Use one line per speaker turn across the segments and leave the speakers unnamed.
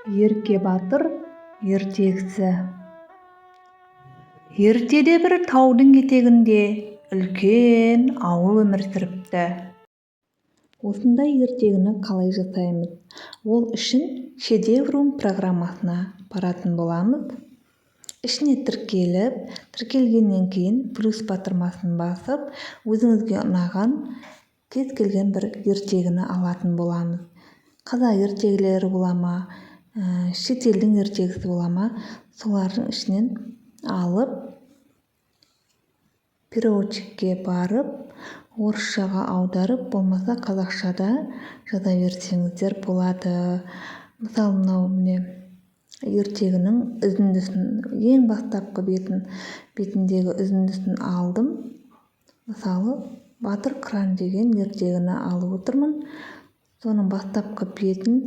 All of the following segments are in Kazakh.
Ерке батыр ертегісі. Ертеде бір таудың етегінде үлкен ауыл өмір сүріпті. Осындай ертегіні қалай жасаймыз? Ол үшін шедеврум программасына баратын боламыз. Ішіне тіркелгеннен кейін плюс батырмасын басып, өзіңізге ұнаған кез келген бір ертегіні алатын боламыз. Қазақ ертегілері бола ма, шетелдің ертегісі бола ма, солардың ішінен алып, переводчикке барып, орысшаға аударып, болмаса қазақшада жаза берсеңіздер болады. Мысалы, мынау ертегінің үзіндісін, ең бастапқы бетіндегі үзіндісін алдым. Мысалы, Батыр қыран деген ертегіні алып отырмын. Соның бастапқы бетін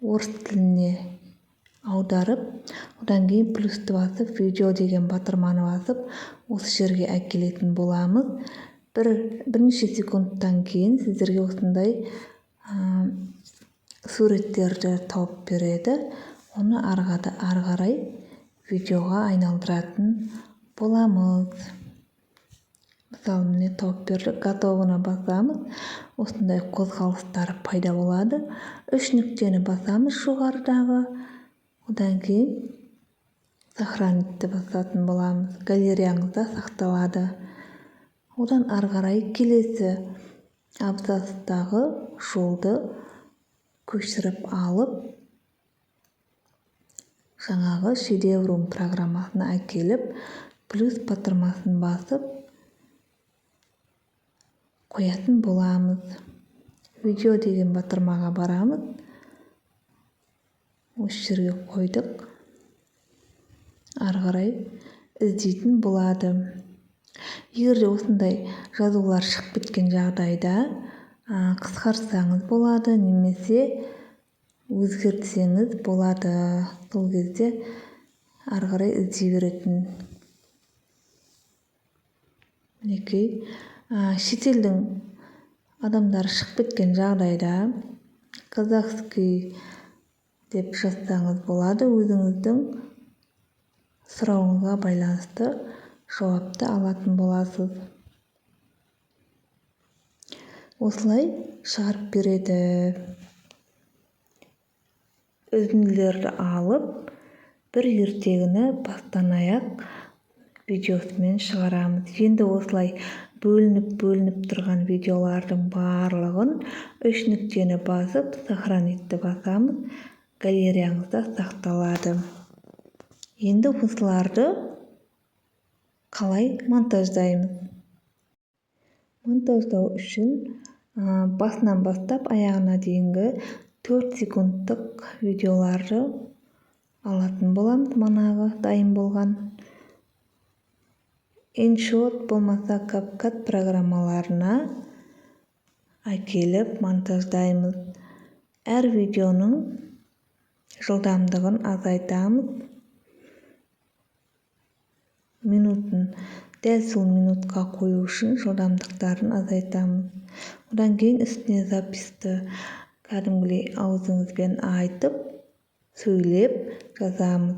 орыс тіліне аударып, одан кейін плюсті басып, видео деген батырманы басып, осы жерге әкелетін боламыз. Бірнеше секундтан кейін сіздерге осындай суреттерді тауып береді. Оны ары қарай видеоға айналдыратын боламыз. Мысалы, тауып берді, готовына басамыз. Осындай қозғалыстар пайда болады. 3 нүктені басамыз жоғарыдағы. Одан кейін сохранитті басатын боламыз. Галереяңызда сақталады. Одан ары қарай келесі абзацтағы жолды көшіріп алып, жаңағы шедеврум программасына әкеліп, плюс батырмасын басып қоятын боламыз. Видео деген батырмаға барамыз. Осы жерге қойдық. Ары қарай іздейтін болады. Егер де осындай жазулар шығып кеткен жағдайда қысқартсаңыз болады, немесе өзгертсеңіз болады. Сол кезде ары қарай іздей беретін. Мінекей, шетелдің адамдары шығып кеткен жағдайда казахский деп жазсаңыз болады. Өзіңіздің сұрауыңызға байланысты жауапты алатын боласыз. Осылай шығарып береді. Үзінділерді алып, бір ертегіні бастан аяқ видеосымен шығарамыз. Енді осылай бөлініп тұрған видеолардың барлығын 3 нүктені басып, сохранитті басамыз. Галереяңызда сақталады. Енді осыларды қалай монтаждаймыз? Монтаждау үшін басынан бастап аяғына дейінгі 4 секундтық видеоларды алатын боламыз. Манағы дайын болған InShot болмаса CapCut программаларына әкеліп монтаждаймыз. Әр видеоның жылдамдығын азайтамыз. Минутын дәл сол минутқа қою үшін жылдамдықтарын азайтамыз. Одан кейін үстіне записті кәдімгідей аузыңызбен айтып, сөйлеп жазамыз.